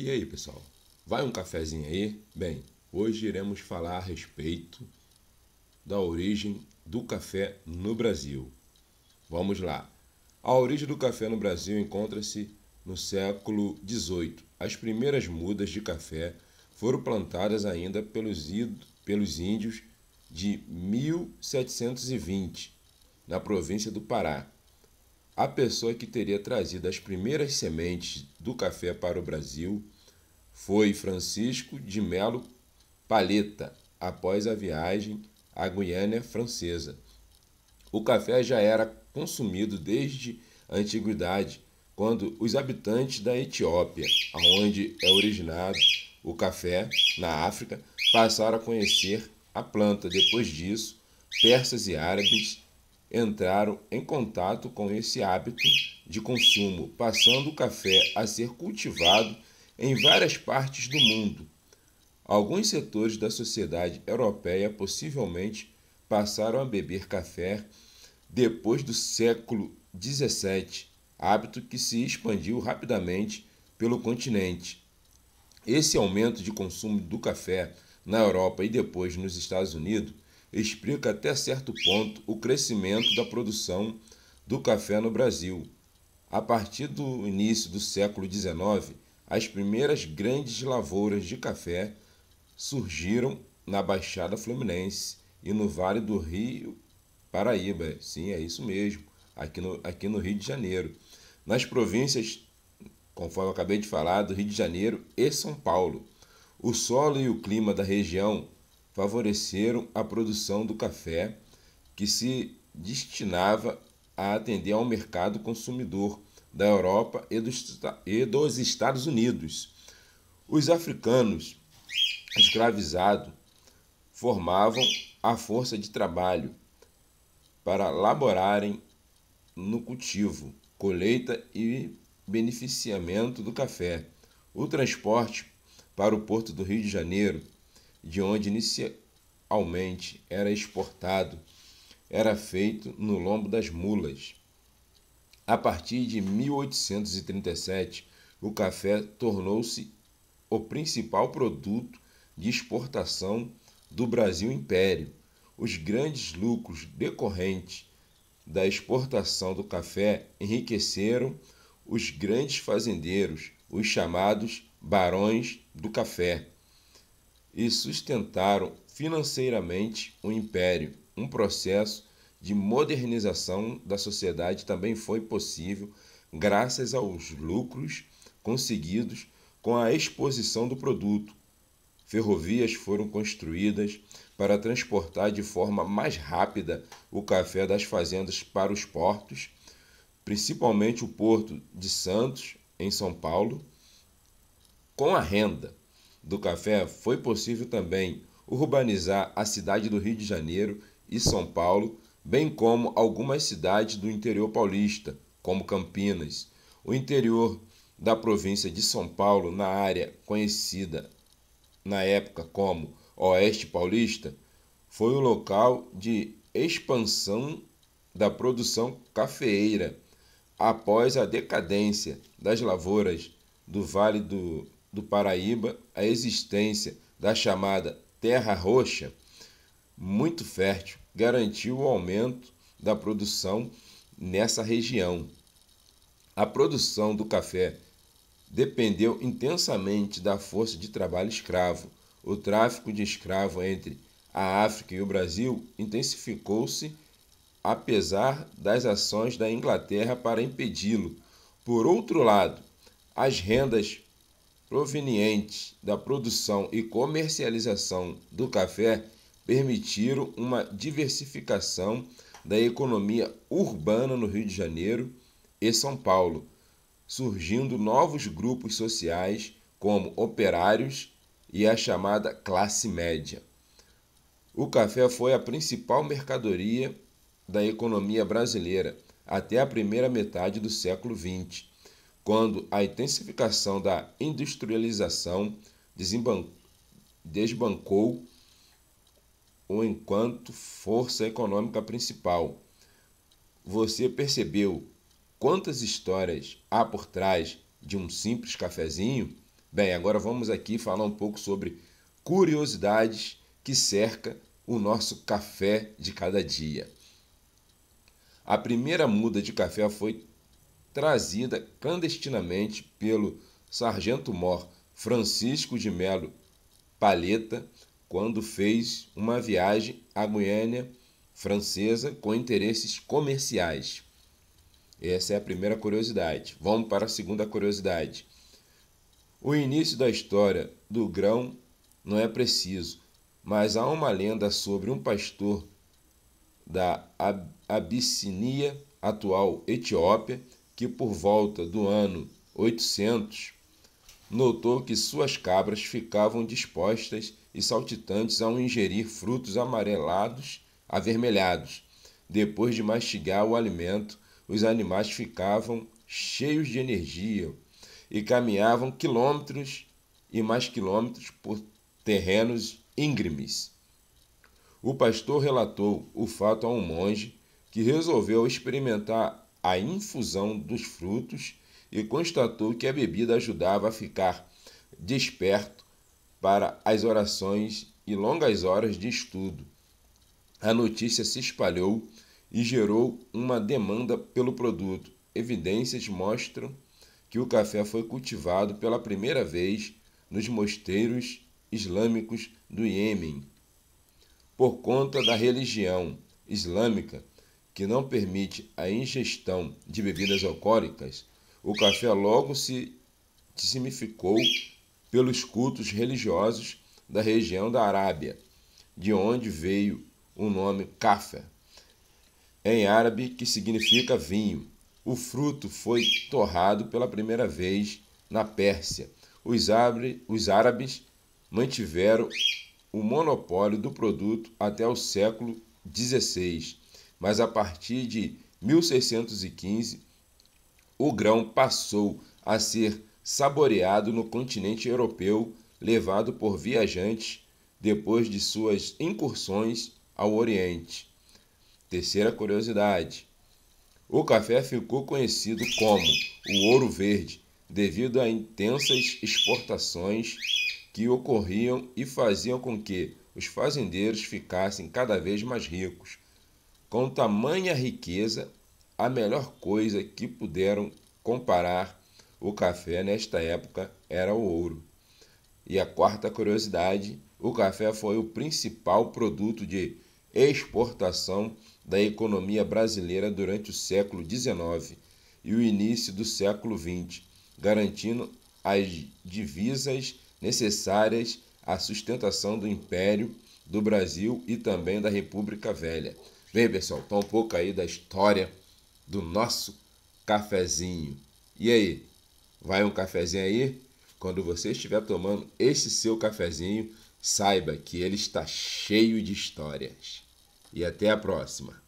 E aí, pessoal? Vai um cafezinho aí? Bem, hoje iremos falar a respeito da origem do café no Brasil. Vamos lá. A origem do café no Brasil encontra-se no século XVIII. As primeiras mudas de café foram plantadas ainda pelos índios de 1720, na província do Pará. A pessoa que teria trazido as primeiras sementes do café para o Brasil foi Francisco de Melo Paleta, após a viagem à Guiana Francesa. O café já era consumido desde a antiguidade, quando os habitantes da Etiópia, onde é originado o café, na África, passaram a conhecer a planta. Depois disso, persas e árabes entraram em contato com esse hábito de consumo, passando o café a ser cultivado em várias partes do mundo. Alguns setores da sociedade europeia possivelmente passaram a beber café depois do século XVII, hábito que se expandiu rapidamente pelo continente. Esse aumento de consumo do café na Europa e depois nos Estados Unidos explica até certo ponto o crescimento da produção do café no Brasil. A partir do início do século XIX, as primeiras grandes lavouras de café surgiram na Baixada Fluminense e no Vale do Rio Paraíba. Sim, é isso mesmo, aqui no Rio de Janeiro. Nas províncias, conforme eu acabei de falar, do Rio de Janeiro e São Paulo. O solo e o clima da região favoreceram a produção do café, que se destinava a atender ao mercado consumidor da Europa e dos Estados Unidos. Os africanos escravizados formavam a força de trabalho para laborarem no cultivo, colheita e beneficiamento do café. O transporte para o porto do Rio de Janeiro, de onde inicialmente era exportado, era feito no lombo das mulas. A partir de 1837, o café tornou-se o principal produto de exportação do Brasil Império. Os grandes lucros decorrentes da exportação do café enriqueceram os grandes fazendeiros, os chamados barões do café, e sustentaram financeiramente o império. Um processo de modernização da sociedade também foi possível graças aos lucros conseguidos com a exposição do produto. Ferrovias foram construídas para transportar de forma mais rápida o café das fazendas para os portos, principalmente o Porto de Santos, em São Paulo. Com a renda do café, foi possível também urbanizar a cidade do Rio de Janeiro e São Paulo, bem como algumas cidades do interior paulista, como Campinas. O interior da província de São Paulo, na área conhecida na época como Oeste Paulista, foi o local de expansão da produção cafeeira. Após a decadência das lavouras do Vale do Paraíba, a existência da chamada Terra Roxa, muito fértil, garantiu o aumento da produção nessa região. A produção do café dependeu intensamente da força de trabalho escravo. O tráfico de escravos entre a África e o Brasil intensificou-se apesar das ações da Inglaterra para impedi-lo. Por outro lado, as rendas provenientes da produção e comercialização do café permitiram uma diversificação da economia urbana no Rio de Janeiro e São Paulo, surgindo novos grupos sociais como operários e a chamada classe média. O café foi a principal mercadoria da economia brasileira até a primeira metade do século XX, quando a intensificação da industrialização desbancou o enquanto força econômica principal. Você percebeu quantas histórias há por trás de um simples cafezinho? Bem, agora vamos aqui falar um pouco sobre curiosidades que cerca o nosso café de cada dia. A primeira muda de café foi trazida clandestinamente pelo sargento-mor Francisco de Melo Palheta quando fez uma viagem à Guiana Francesa com interesses comerciais. Essa é a primeira curiosidade. Vamos para a segunda curiosidade. O início da história do grão não é preciso, mas há uma lenda sobre um pastor da Abissínia, atual Etiópia, que por volta do ano 800 notou que suas cabras ficavam dispostas e saltitantes ao ingerir frutos amarelados, avermelhados. Depois de mastigar o alimento, os animais ficavam cheios de energia e caminhavam quilômetros e mais quilômetros por terrenos íngremes. O pastor relatou o fato a um monge que resolveu experimentar a infusão dos frutos e constatou que a bebida ajudava a ficar desperto para as orações e longas horas de estudo. A notícia se espalhou e gerou uma demanda pelo produto. Evidências mostram que o café foi cultivado pela primeira vez nos mosteiros islâmicos do Iêmen. Por conta da religião islâmica, que não permite a ingestão de bebidas alcoólicas, o café logo se dissemificou pelos cultos religiosos da região da Arábia, de onde veio o nome kafir, em árabe, que significa vinho. O fruto foi torrado pela primeira vez na Pérsia. Os árabes mantiveram o monopólio do produto até o século XVI, mas a partir de 1615 o grão passou a ser saboreado no continente europeu, levado por viajantes depois de suas incursões ao Oriente. Terceira curiosidade: o café ficou conhecido como o ouro verde devido a intensas exportações que ocorriam e faziam com que os fazendeiros ficassem cada vez mais ricos. Com tamanha riqueza, a melhor coisa que puderam comparar o café nesta época era o ouro. E a quarta curiosidade: o café foi o principal produto de exportação da economia brasileira durante o século XIX e o início do século XX, garantindo as divisas necessárias à sustentação do Império do Brasil e também da República Velha. Bem, pessoal, tá um pouco aí da história do nosso cafezinho. E aí, vai um cafezinho aí? Quando você estiver tomando esse seu cafezinho, saiba que ele está cheio de histórias. E até a próxima.